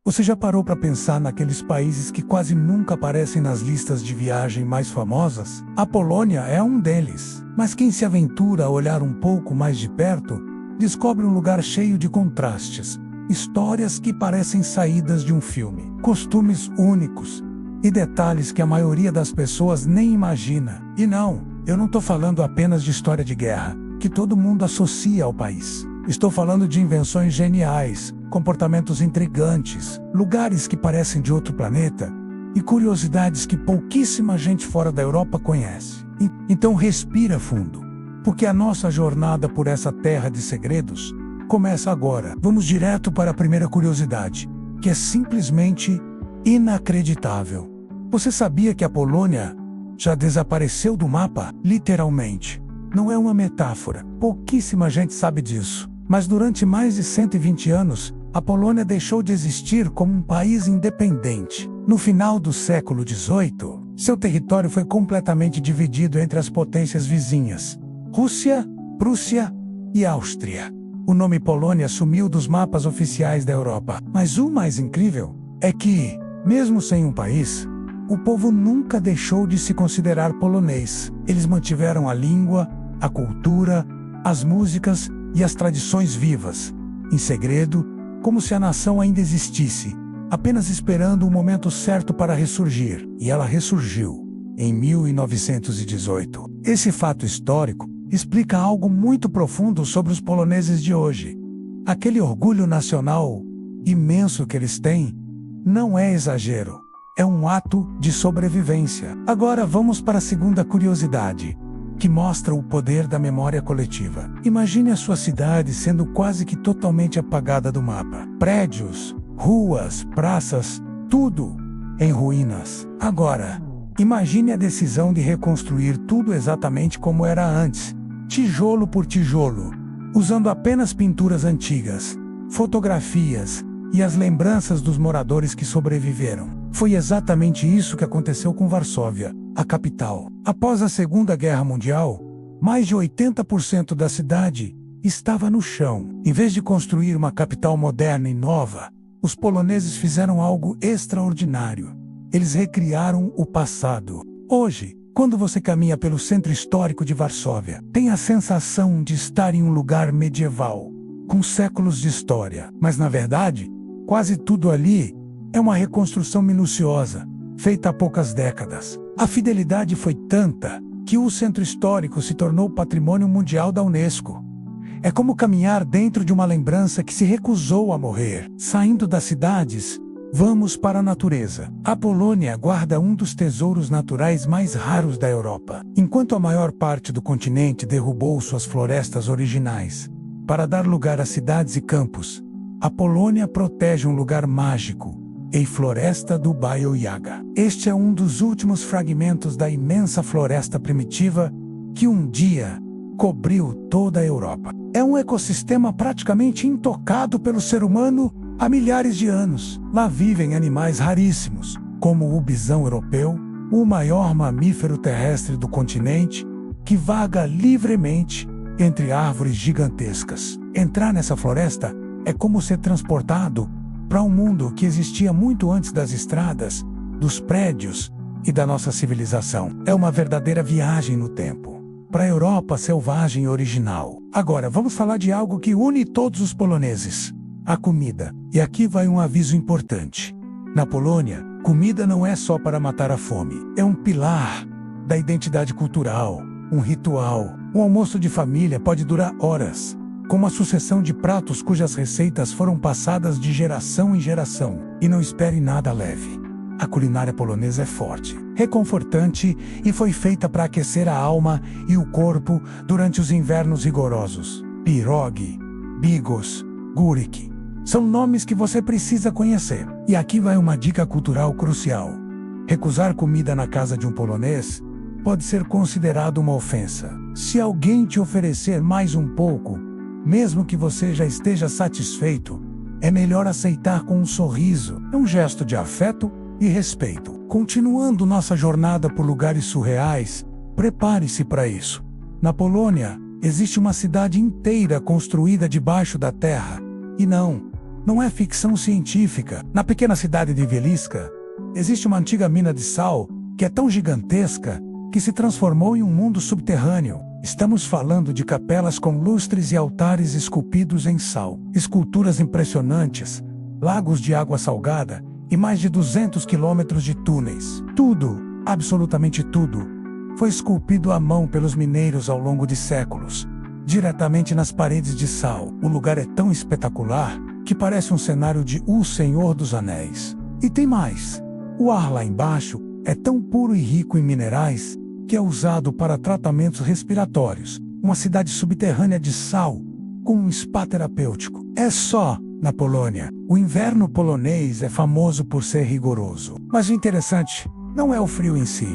Você já parou para pensar naqueles países que quase nunca aparecem nas listas de viagem mais famosas? A Polônia é um deles. Mas quem se aventura a olhar um pouco mais de perto, descobre um lugar cheio de contrastes, histórias que parecem saídas de um filme, costumes únicos e detalhes que a maioria das pessoas nem imagina. E não, eu não estou falando apenas de história de guerra, que todo mundo associa ao país. Estou falando de invenções geniais, comportamentos intrigantes, lugares que parecem de outro planeta e curiosidades que pouquíssima gente fora da Europa conhece. Então respira fundo, porque a nossa jornada por essa terra de segredos começa agora. Vamos direto para a primeira curiosidade, que é simplesmente inacreditável. Você sabia que a Polônia já desapareceu do mapa? Literalmente. Não é uma metáfora. Pouquíssima gente sabe disso. Mas durante mais de 120 anos, a Polônia deixou de existir como um país independente. No final do século XVIII, seu território foi completamente dividido entre as potências vizinhas, Rússia, Prússia e Áustria. O nome Polônia sumiu dos mapas oficiais da Europa. Mas o mais incrível é que, mesmo sem um país, o povo nunca deixou de se considerar polonês. Eles mantiveram a língua, a cultura, as músicas e as tradições vivas, em segredo, como se a nação ainda existisse, apenas esperando o momento certo para ressurgir. E ela ressurgiu, em 1918. Esse fato histórico explica algo muito profundo sobre os poloneses de hoje. Aquele orgulho nacional imenso que eles têm não é exagero, é um ato de sobrevivência. Agora vamos para a segunda curiosidade, que mostra o poder da memória coletiva. Imagine a sua cidade sendo quase que totalmente apagada do mapa. Prédios, ruas, praças, tudo em ruínas. Agora, imagine a decisão de reconstruir tudo exatamente como era antes, tijolo por tijolo, usando apenas pinturas antigas, fotografias e as lembranças dos moradores que sobreviveram. Foi exatamente isso que aconteceu com Varsóvia, a capital. Após a Segunda Guerra Mundial, mais de 80% da cidade estava no chão. Em vez de construir uma capital moderna e nova, os poloneses fizeram algo extraordinário. Eles recriaram o passado. Hoje, quando você caminha pelo centro histórico de Varsóvia, tem a sensação de estar em um lugar medieval, com séculos de história. Mas, na verdade, quase tudo ali é uma reconstrução minuciosa, feita há poucas décadas. A fidelidade foi tanta que o centro histórico se tornou patrimônio mundial da Unesco. É como caminhar dentro de uma lembrança que se recusou a morrer. Saindo das cidades, vamos para a natureza. A Polônia guarda um dos tesouros naturais mais raros da Europa. Enquanto a maior parte do continente derrubou suas florestas originais para dar lugar a cidades e campos, a Polônia protege um lugar mágico, a floresta do Białystok. Este é um dos últimos fragmentos da imensa floresta primitiva que um dia cobriu toda a Europa. É um ecossistema praticamente intocado pelo ser humano há milhares de anos. Lá vivem animais raríssimos, como o bisão europeu, o maior mamífero terrestre do continente, que vaga livremente entre árvores gigantescas. Entrar nessa floresta é como ser transportado para um mundo que existia muito antes das estradas, dos prédios e da nossa civilização. É uma verdadeira viagem no tempo, para a Europa selvagem e original. Agora, vamos falar de algo que une todos os poloneses: a comida. E aqui vai um aviso importante. Na Polônia, comida não é só para matar a fome. É um pilar da identidade cultural, um ritual. Um almoço de família pode durar horas, com uma sucessão de pratos cujas receitas foram passadas de geração em geração. E não espere nada leve. A culinária polonesa é forte, reconfortante e foi feita para aquecer a alma e o corpo durante os invernos rigorosos. Pierogi, bigos, guryk são nomes que você precisa conhecer. E aqui vai uma dica cultural crucial. Recusar comida na casa de um polonês pode ser considerado uma ofensa. Se alguém te oferecer mais um pouco, mesmo que você já esteja satisfeito, é melhor aceitar com um sorriso. É um gesto de afeto e respeito. Continuando nossa jornada por lugares surreais, prepare-se para isso. Na Polônia, existe uma cidade inteira construída debaixo da terra. E não, não é ficção científica. Na pequena cidade de Wieliczka, existe uma antiga mina de sal que é tão gigantesca que se transformou em um mundo subterrâneo. Estamos falando de capelas com lustres e altares esculpidos em sal, esculturas impressionantes, lagos de água salgada e mais de 200 quilômetros de túneis. Tudo, absolutamente tudo, foi esculpido à mão pelos mineiros ao longo de séculos, diretamente nas paredes de sal. O lugar é tão espetacular que parece um cenário de O Senhor dos Anéis. E tem mais. O ar lá embaixo é tão puro e rico em minerais que é usado para tratamentos respiratórios. Uma cidade subterrânea de sal, com um spa terapêutico. É só na Polônia. O inverno polonês é famoso por ser rigoroso. Mas o interessante não é o frio em si,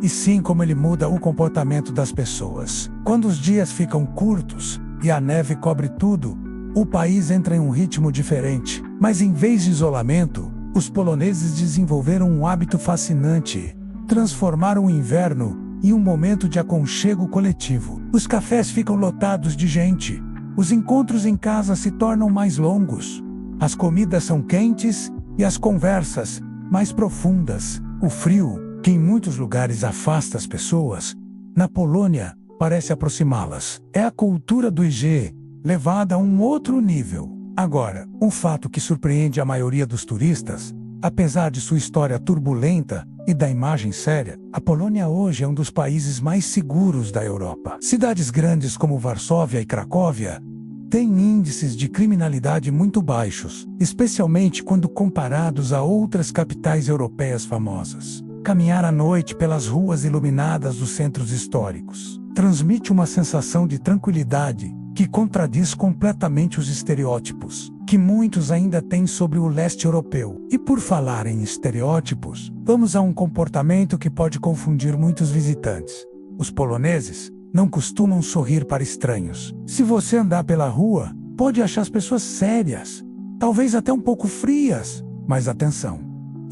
e sim como ele muda o comportamento das pessoas. Quando os dias ficam curtos e a neve cobre tudo, o país entra em um ritmo diferente. Mas em vez de isolamento, os poloneses desenvolveram um hábito fascinante: transformaram o inverno em um momento de aconchego coletivo. Os cafés ficam lotados de gente, os encontros em casa se tornam mais longos, as comidas são quentes e as conversas mais profundas. O frio, que em muitos lugares afasta as pessoas, na Polônia parece aproximá-las. É a cultura do IG, levada a um outro nível. Agora, um fato que surpreende a maioria dos turistas: apesar de sua história turbulenta e da imagem séria, a Polônia hoje é um dos países mais seguros da Europa. Cidades grandes como Varsóvia e Cracóvia têm índices de criminalidade muito baixos, especialmente quando comparados a outras capitais europeias famosas. Caminhar à noite pelas ruas iluminadas dos centros históricos transmite uma sensação de tranquilidade que contradiz completamente os estereótipos que muitos ainda têm sobre o leste europeu. E por falar em estereótipos, vamos a um comportamento que pode confundir muitos visitantes. Os poloneses não costumam sorrir para estranhos. Se você andar pela rua, pode achar as pessoas sérias, talvez até um pouco frias. Mas atenção,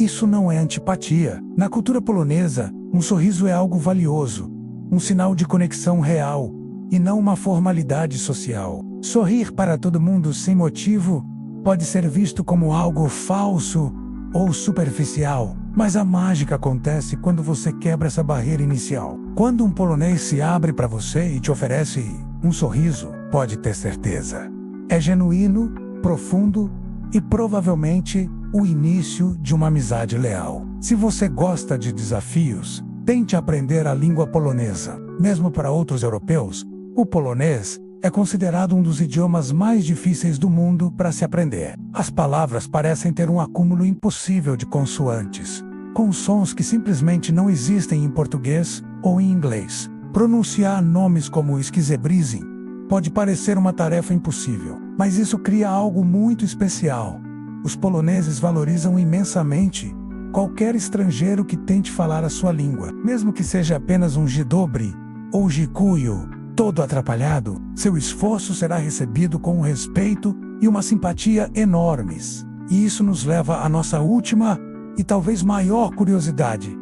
isso não é antipatia. Na cultura polonesa, um sorriso é algo valioso, um sinal de conexão real, e não uma formalidade social. Sorrir para todo mundo sem motivo pode ser visto como algo falso ou superficial, mas a mágica acontece quando você quebra essa barreira inicial. Quando um polonês se abre para você e te oferece um sorriso, pode ter certeza, é genuíno, profundo e provavelmente o início de uma amizade leal. Se você gosta de desafios, tente aprender a língua polonesa. Mesmo para outros europeus, o polonês é considerado um dos idiomas mais difíceis do mundo para se aprender. As palavras parecem ter um acúmulo impossível de consoantes, com sons que simplesmente não existem em português ou em inglês. Pronunciar nomes como Esquizebrizin pode parecer uma tarefa impossível, mas isso cria algo muito especial. Os poloneses valorizam imensamente qualquer estrangeiro que tente falar a sua língua, mesmo que seja apenas um jidobry ou jikuyu, todo atrapalhado. Seu esforço será recebido com um respeito e uma simpatia enormes. E isso nos leva à nossa última e talvez maior curiosidade,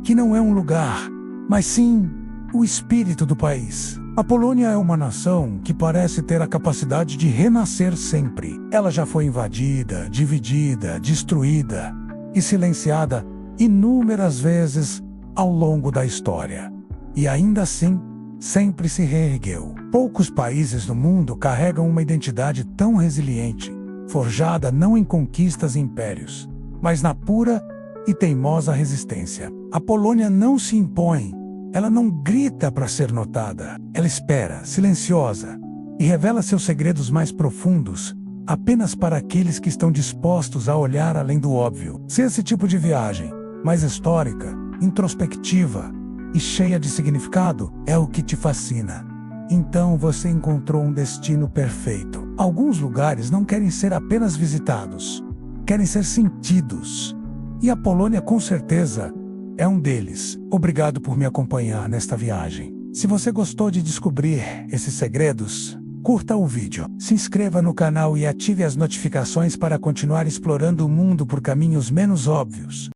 que não é um lugar, mas sim o espírito do país. A Polônia é uma nação que parece ter a capacidade de renascer sempre. Ela já foi invadida, dividida, destruída e silenciada inúmeras vezes ao longo da história. E ainda assim, sempre se reergueu. Poucos países no mundo carregam uma identidade tão resiliente, forjada não em conquistas e impérios, mas na pura e teimosa resistência. A Polônia não se impõe, ela não grita para ser notada, ela espera, silenciosa, e revela seus segredos mais profundos apenas para aqueles que estão dispostos a olhar além do óbvio. Se esse tipo de viagem, mais histórica, introspectiva e cheia de significado, é o que te fascina, então você encontrou um destino perfeito. Alguns lugares não querem ser apenas visitados, querem ser sentidos. E a Polônia, com certeza, é um deles. Obrigado por me acompanhar nesta viagem. Se você gostou de descobrir esses segredos, curta o vídeo, se inscreva no canal e ative as notificações para continuar explorando o mundo por caminhos menos óbvios.